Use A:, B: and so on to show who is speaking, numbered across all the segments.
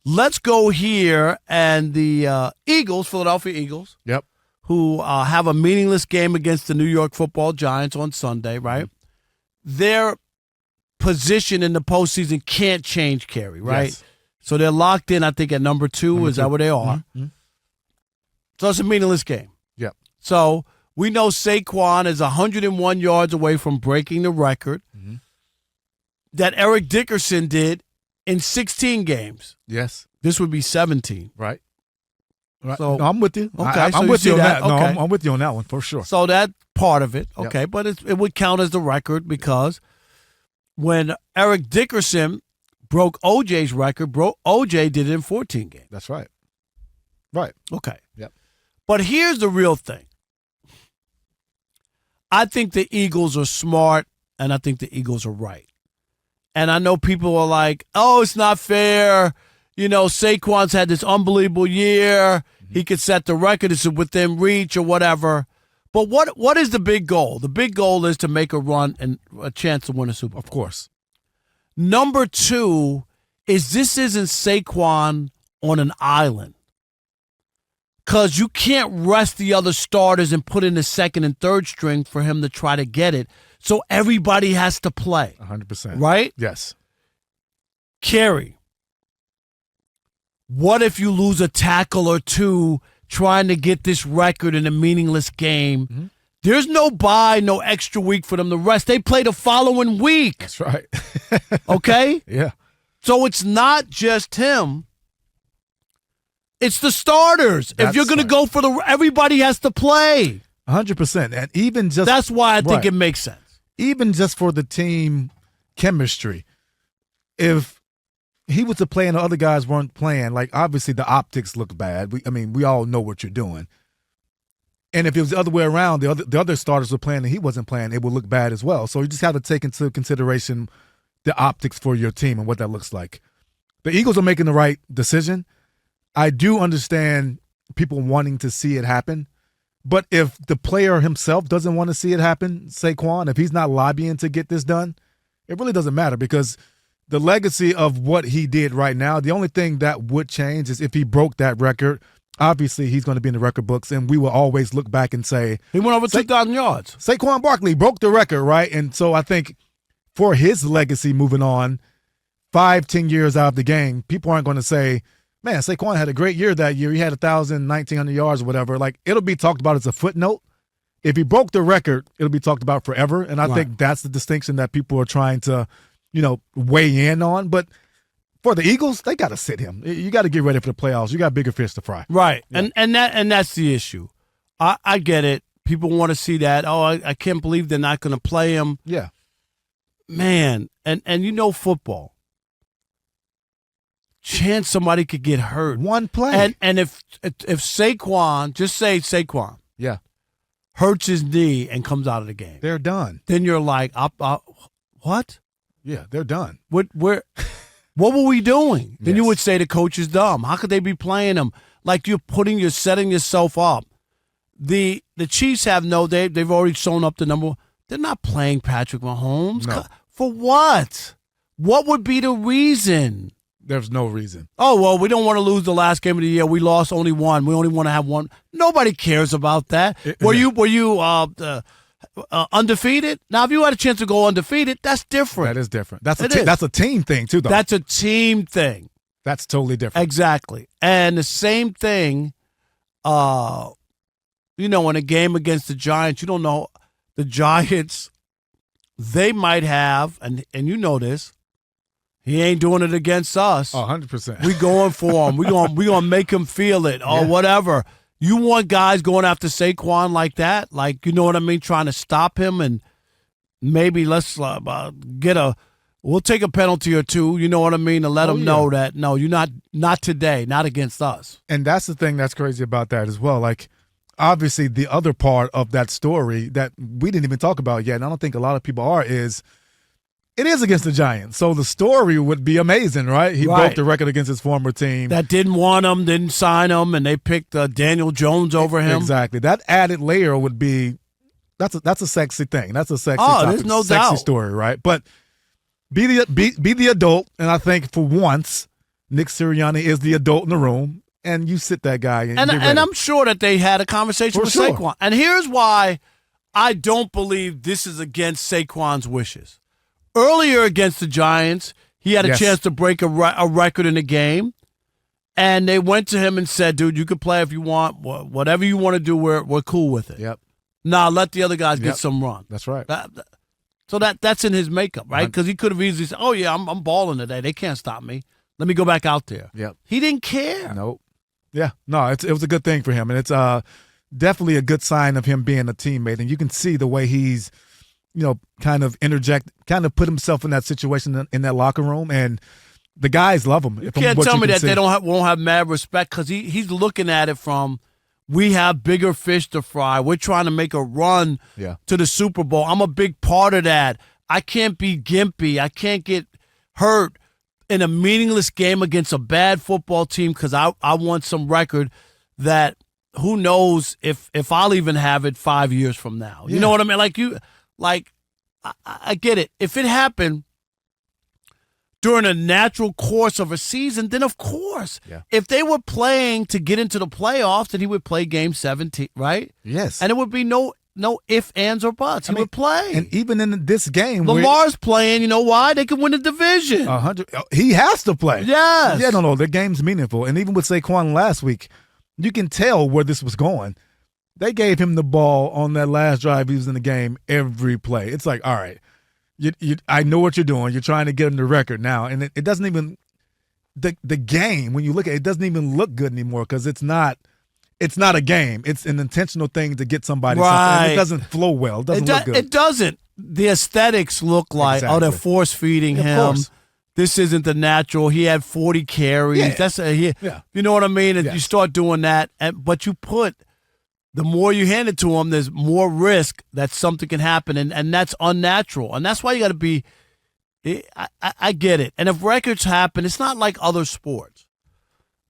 A: Let's go here and the Eagles, Philadelphia Eagles.
B: Yep.
A: Who have a meaningless game against the New York Football Giants on Sunday, right? Their position in the postseason can't change, Kerry, right?
B: Yes.
A: So they're locked in, I think, at number two. Is that where they are?
B: Mm-hmm.
A: So it's a meaningless game.
B: Yep.
A: So we know Saquon is 101 yards away from breaking the record that Eric Dickerson did in 16 games.
B: Yes.
A: This would be 17.
B: Right.
A: So,
B: no, I'm with you.
A: Okay,
B: I'm with you on that. No,
A: Okay.
B: I'm with you on that one for sure.
A: So that part of it, okay,
B: Yep.
A: but it would count as the record because when Eric Dickerson broke OJ's record, OJ did it in 14 games.
B: That's right. Right.
A: Okay.
B: Yep.
A: But here's the real thing. I think the Eagles are smart, and I think the Eagles are right. And I know people are like, oh, it's not fair. You know, Saquon's had this unbelievable year. He could set the record. It's within reach or whatever. But what is the big goal? The big goal is to make a run and a chance to win a Super Bowl.
B: Of course.
A: Number two is this isn't Saquon on an island. Because you can't rest the other starters and put in the second and third string for him to try to get it. So everybody has to play.
B: 100%.
A: Right?
B: Yes.
A: Kerry, what if you lose a tackle or two trying to get this record in a meaningless game?
B: Mm-hmm.
A: There's no bye, no extra week for them to rest. They play the following week.
B: That's right.
A: Okay?
B: Yeah.
A: So it's not just him. It's the starters. If you're going to go for everybody has to play.
B: 100%. And even just
A: that's why I think it makes sense.
B: Even just for the team chemistry, if he was to play and the other guys weren't playing, like obviously the optics look bad. We all know what you're doing. And if it was the other way around, the other starters were playing and he wasn't playing, it would look bad as well. So you just have to take into consideration the optics for your team and what that looks like. The Eagles are making the right decision. I do understand people wanting to see it happen. But if the player himself doesn't want to see it happen, Saquon, if he's not lobbying to get this done, it really doesn't matter because the legacy of what he did right now, the only thing that would change is if he broke that record. Obviously, he's going to be in the record books, and we will always look back and say
A: he went over 2,000 yards.
B: Saquon Barkley broke the record, right? And so I think for his legacy moving on, 5-10 years out of the game, people aren't going to say, man, Saquon had a great year that year. He had 1,900 yards or whatever. Like, it'll be talked about as a footnote. If he broke the record, it'll be talked about forever. And I think that's the distinction that people are trying to, weigh in on. But for the Eagles, they got to sit him. You got to get ready for the playoffs. You got bigger fish to fry.
A: Right. Yeah. And that's the issue. I get it. People want to see that. Oh, I can't believe they're not going to play him.
B: Yeah.
A: Man, and football. Chance somebody could get hurt.
B: One play.
A: And if Saquon, just say Saquon.
B: Yeah.
A: Hurts his knee and comes out of the game.
B: They're done.
A: Then you're like, what?
B: Yeah, they're done.
A: What were we doing? Then
B: Yes.
A: you would say the coach is dumb. How could they be playing him? Like you're setting yourself up. The Chiefs have they've already shown up the number. They're not playing Patrick Mahomes.
B: No.
A: For what? What would be the reason?
B: There's no reason.
A: Oh, well, we don't want to lose the last game of the year. We lost only one. We only want to have one. Nobody cares about that. Were you undefeated? Now, if you had a chance to go undefeated, that's different.
B: That is different. That's a team thing, too, though.
A: That's a team thing.
B: That's totally different.
A: Exactly. And the same thing, in a game against the Giants, you don't know. The Giants, they might have, and you know this, he ain't doing it against us.
B: 100%.
A: We going for him. We gonna make him feel it or whatever. You want guys going after Saquon like that? Like, you know what I mean? Trying to stop him and maybe let's we'll take a penalty or two, you know what I mean, to let him know that, no, you're not today, not against us.
B: And that's the thing that's crazy about that as well. Like, obviously, the other part of that story that we didn't even talk about yet, and I don't think a lot of people are, is it is against the Giants. So the story would be amazing, right? He broke the record against his former team.
A: That didn't want him, didn't sign him, and they picked Daniel Jones over him.
B: Exactly. That added layer would be that's a sexy thing. That's a sexy topic,
A: there's no
B: sexy
A: doubt.
B: story, right? But be the adult, and I think for once, Nick Sirianni is the adult in the room, and you sit that guy and
A: I'm sure that they had a conversation with Saquon. And here's why I don't believe this is against Saquon's wishes. Earlier against the Giants, he had a chance to break a record in the game, and they went to him and said, "Dude, you can play if you want. Whatever you want to do, we're cool with it."
B: Yep.
A: Now let the other guys get some run.
B: That's right.
A: So that's in his makeup, right? Because he could have easily said, "Oh yeah, I'm balling today. They can't stop me. Let me go back out there."
B: Yep.
A: He didn't care.
B: Nope. Yeah. No, it was a good thing for him, and it's definitely a good sign of him being a teammate. And you can see the way he's, kind of put himself in that situation in that locker room, and the guys love him.
A: You can't tell me that they won't have mad respect, because he's looking at it from, we have bigger fish to fry. We're trying to make a run to the Super Bowl. I'm a big part of that. I can't be gimpy. I can't get hurt in a meaningless game against a bad football team, because I want some record that who knows if I'll even have it 5 years from now. You know what I mean? I get it. If it happened during a natural course of a season, then of course. Yeah. If they were playing to get into the playoffs, then he would play Game 17, right?
B: Yes.
A: And it would be no ifs, ands, or buts. He would play.
B: And even in this game,
A: Lamar's playing. You know why? They could win the division.
B: 100. He has to play.
A: Yes.
B: Yeah, no. The game's meaningful. And even with Saquon last week, you can tell where this was going. They gave him the ball on that last drive he was in the game every play. It's like, all right, I know what you're doing. You're trying to get him the record now. And it doesn't even – the game, when you look at it, it doesn't even look good anymore, because it's not a game. It's an intentional thing to get somebody something. And it doesn't flow well. It doesn't look good.
A: It doesn't. The aesthetics look like, they're force-feeding him. This isn't the natural. He had 40 carries.
B: Yeah.
A: You know what I mean? You start doing that, but you put – the more you hand it to him, there's more risk that something can happen, and that's unnatural. And that's why you got to be I get it. And if records happen, it's not like other sports.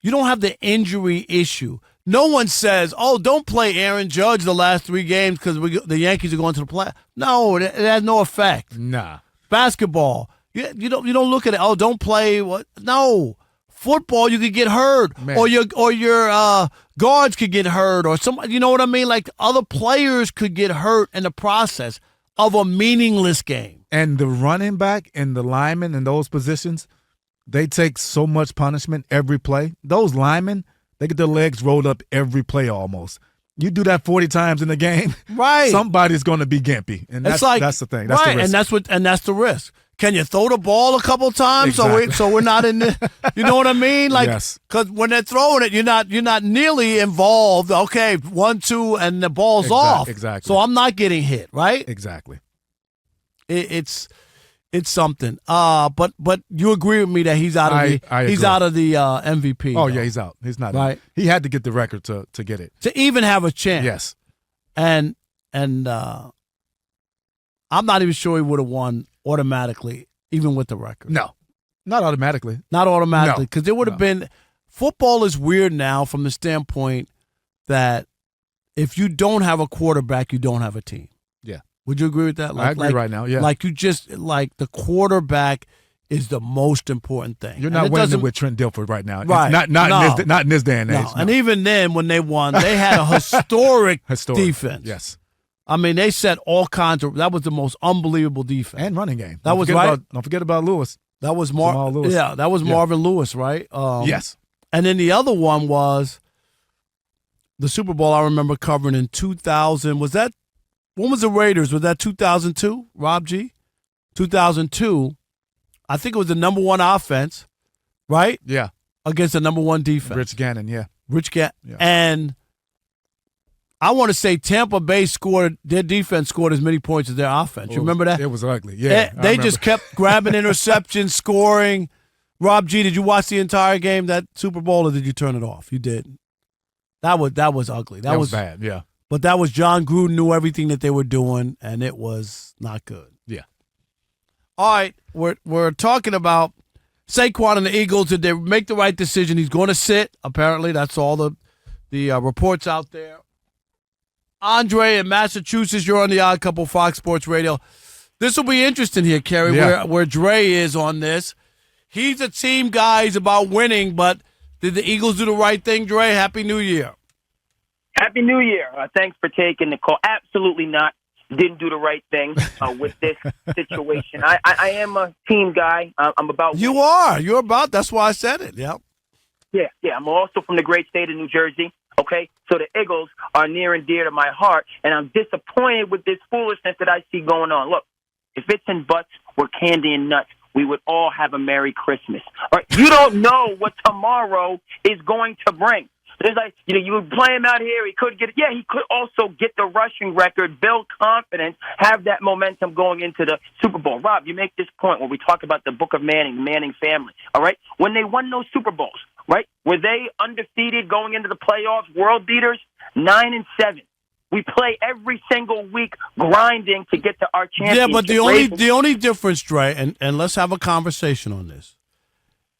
A: You don't have the injury issue. No one says, "Oh, don't play Aaron Judge the last 3 games because the Yankees are going to the play." No, it has no effect.
B: Nah.
A: Basketball, you don't look at it. Oh, don't play what? No. Football, you could get hurt, man. or your guards could get hurt, or some. You know what I mean? Like other players could get hurt in the process of a meaningless game.
B: And the running back and the lineman in those positions, they take so much punishment every play. Those linemen, they get their legs rolled up every play almost. You do that 40 times in the game,
A: right?
B: Somebody's going to be gimpy, and that's the thing. That's
A: right,
B: the risk.
A: and that's the risk. Can you throw the ball a couple times so we're not in the? You know what I mean? Like, because when they're throwing it, you're not nearly involved. Okay, 1, 2, and the ball's off.
B: Exactly.
A: So I'm not getting hit, right?
B: Exactly.
A: It's something. But you agree with me that he's out of he's out of the MVP.
B: Oh yeah, he's out. He's not
A: right.
B: He had to get the record to get it,
A: to even have a chance.
B: Yes.
A: And I'm not even sure he would have won automatically, even with the record.
B: No, not automatically.
A: Not automatically, because it would have been. Football is weird now from the standpoint that if you don't have a quarterback, you don't have a team.
B: Yeah.
A: Would you agree with that?
B: I agree right now. Yeah.
A: Like the quarterback is the most important thing.
B: You're not winning with Trent Dilfer right now.
A: Right.
B: Not in this day and age.
A: No. And even then, when they won, they had a historic defense.
B: Yes.
A: I mean, they set all kinds of – that was the most unbelievable defense.
B: And running game.
A: That was right.
B: Don't forget about Lewis.
A: That was
B: Lewis.
A: Yeah, that was Marvin Lewis, right?
B: Yes.
A: And then the other one was the Super Bowl I remember covering in 2000. Was that – when was the Raiders? Was that 2002, Rob G? 2002. I think it was the number 1 offense, right?
B: Yeah.
A: Against the number 1 defense.
B: Rich Gannon, yeah.
A: Yeah. And – I want to say Tampa Bay their defense scored as many points as their offense. You remember that?
B: It was ugly. Yeah.
A: They just kept grabbing interceptions, scoring. Rob G, did you watch the entire game, that Super Bowl, or did you turn it off? You did. That was ugly. That was
B: bad, yeah.
A: But that was John Gruden knew everything that they were doing, and it was not good.
B: Yeah.
A: All right, we're talking about Saquon and the Eagles. Did they make the right decision? He's going to sit, apparently. That's all the reports out there. Andre in Massachusetts, you're on the Odd Couple, Fox Sports Radio. This will be interesting here, Kerry, where Dre is on this. He's a team guy. He's about winning, but did the Eagles do the right thing, Dre? Happy New Year.
C: Happy New Year. Thanks for taking the call. Absolutely not. Didn't do the right thing with this situation. I am a team guy. I'm about
A: You are. You're about. That's why I said it. Yep.
C: Yeah. I'm also from the great state of New Jersey. Okay, so the Eagles are near and dear to my heart, and I'm disappointed with this foolishness that I see going on. Look, if it's in butts or candy and nuts, we would all have a Merry Christmas. All right? You don't know what tomorrow is going to bring. There's like, you would play him out here. He could get it. Yeah, he could also get the rushing record, build confidence, have that momentum going into the Super Bowl. Rob, you make this point when we talk about the Book of Manning, the Manning family. All right, when they won those Super Bowls, right? Were they undefeated going into the playoffs, world beaters? 9-7. We play every single week grinding to get to our championship.
A: Yeah, but the only difference, Dre, and let's have a conversation on this,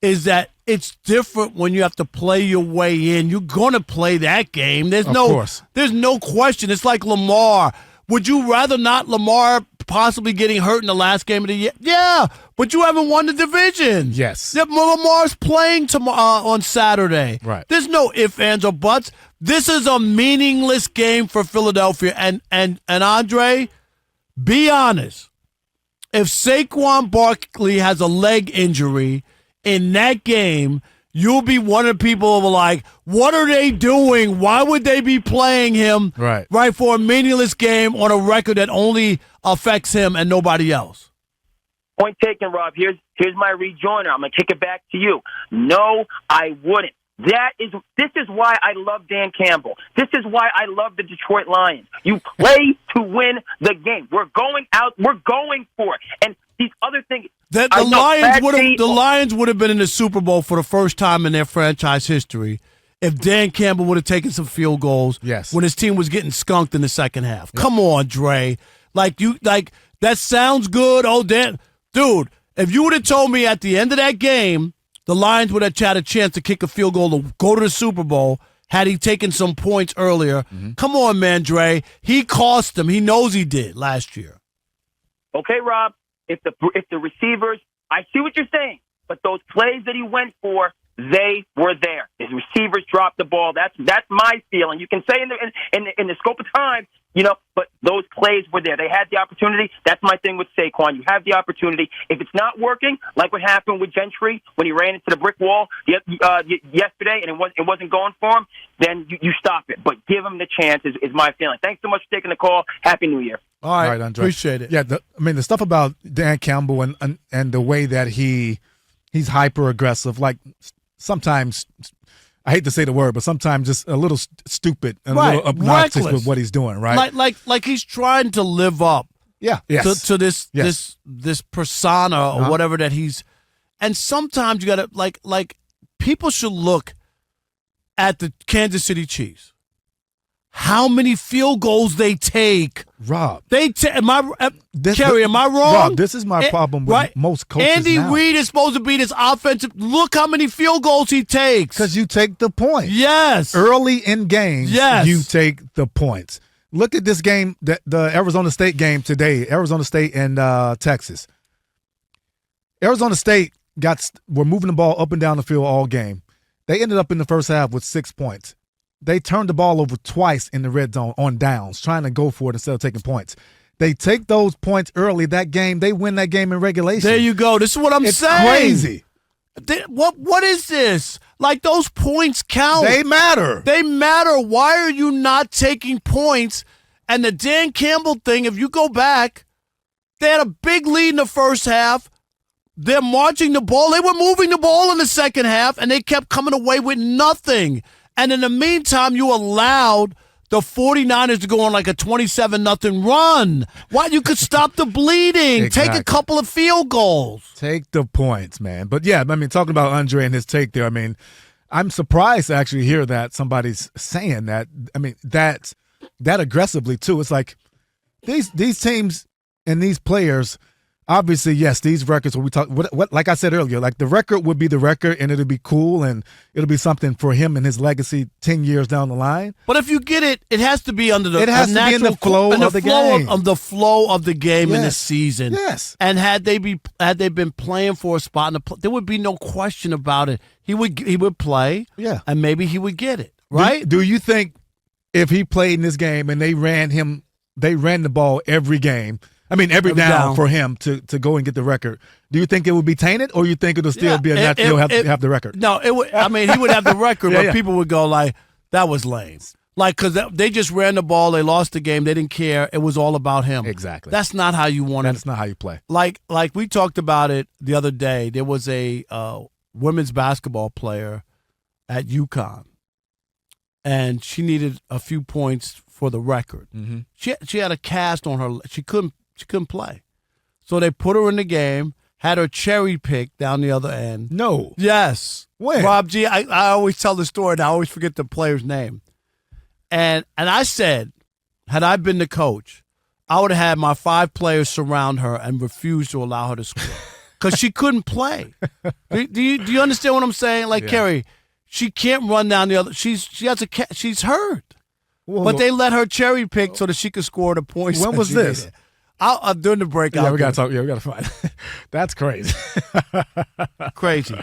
A: is that it's different when you have to play your way in. You're going to play that game. There's no question. It's like Lamar. Would you rather not Lamar possibly getting hurt in the last game of the year? Yeah, but you haven't won the division.
B: Yes.
A: Yeah, Lamar's playing tomorrow on Saturday.
B: Right.
A: There's no ifs, ands, or buts. This is a meaningless game for Philadelphia. And Andre, be honest. If Saquon Barkley has a leg injury in that game, you'll be one of the people who are like, what are they doing? Why would they be playing him right for a meaningless game on a record that only affects him and nobody else?
C: Point taken, Rob. Here's my rejoinder. I'm going to kick it back to you. No, I wouldn't. This is why I love Dan Campbell. This is why I love the Detroit Lions. You play to win the game. We're going out. We're going for it. And these other things.
A: The Lions would have been in the Super Bowl for the first time in their franchise history if Dan Campbell would have taken some field goals when his team was getting skunked in the second half. Yep. Come on, Dre. That sounds good. Oh, Dan. Dude, if you would have told me at the end of that game the Lions would have had a chance to kick a field goal to go to the Super Bowl had he taken some points earlier. Come on, man, Dre. He cost them. He knows he did last year.
C: Okay, Rob. If the receivers, I see what you're saying, but those plays that he went for, they were there. His receivers dropped the ball. That's my feeling. You can say in the scope of time, but those plays were there. They had the opportunity. That's my thing with Saquon. You have the opportunity. If it's not working, like what happened with Gentry when he ran into the brick wall yesterday and it wasn't going for him, then you stop it. But give him the chance is my feeling. Thanks so much for taking the call. Happy New Year.
B: All right, Andre.
A: Appreciate it.
B: Yeah, the stuff about Dan Campbell and the way that he's hyper aggressive, like sometimes, I hate to say the word, but sometimes just a little stupid and a little obnoxious
A: reckless
B: with what he's doing, right?
A: Like he's trying to live up to this persona or whatever that he's. And sometimes you got to like people should look at the Kansas City Chiefs. How many field goals they take,
B: Rob?
A: Am I wrong?
B: Rob, this is my problem with most coaches.
A: Andy Reid is supposed to be this offensive. Look how many field goals he takes.
B: Because you take the points.
A: Yes.
B: Early in games,
A: yes,
B: you take the points. Look at this game, the Arizona State game today. Arizona State and Texas. Arizona State were moving the ball up and down the field all game. They ended up in the first half with 6 points. They turned the ball over twice in the red zone on downs, trying to go for it instead of taking points. They take those points early. That game, they win that game in regulation.
A: There you go. This is what I'm saying.
B: Crazy.
A: What is this? Like, those points count.
B: They matter.
A: They matter. Why are you not taking points? And the Dan Campbell thing, if you go back, they had a big lead in the first half. They're marching the ball. They were moving the ball in the second half, and they kept coming away with nothing. And in the meantime, you allowed the 49ers to go on like a 27-0 run. Why? You could stop the bleeding.
B: Exactly.
A: Take a couple of field goals.
B: Take the points, man. But, yeah, I mean, talking about Andre and his take there, I mean, I'm surprised to actually hear that somebody's saying that. I mean, that aggressively, too. It's like these teams and these players obviously, yes, these records, when we talk, what, like I said earlier, like the record would be the record and it'll be cool and it'll be something for him and his legacy 10 years down the line.
A: But if you get it, it has to be under the
B: It has to be in the flow of the game.
A: Of the flow of the game in the
B: Yes.
A: season.
B: Yes.
A: And had they been playing for a spot, there would be no question about it. He would play.
B: Yeah.
A: And maybe he would get it. Right?
B: Do you think if he played in this game and they ran the ball every game, I mean, every down for him to go and get the record. Do you think it would be tainted, or you think it'll still be a natural have the record?
A: No, it would. I mean, he would have the record, but
B: Yeah.
A: people would go like, "That was lame." Like, because they just ran the ball, they lost the game, they didn't care. It was all about him.
B: Exactly.
A: That's not how you want it.
B: That's not how you play.
A: Like we talked about it the other day. There was a women's basketball player at UConn, and she needed a few points for the record.
B: Mm-hmm.
A: She had a cast on her. She couldn't play. So they put her in the game, had her cherry picked down the other end.
B: No.
A: Yes.
B: When?
A: Rob G, I always tell the story, and I always forget the player's name. And I said, had I been the coach, I would have had my 5 players surround her and refuse to allow her to score. Because she couldn't play. Do you understand what I'm saying? Like,
B: Yeah.
A: Kerry, she can't run down the other. She's hurt.
B: Whoa.
A: But they let her cherry pick so that she could score the points.
B: When
A: that
B: was
A: she
B: this?
A: needed. During the break.
B: Yeah, we got to talk. Yeah, we got to find. That's crazy.
A: Crazy.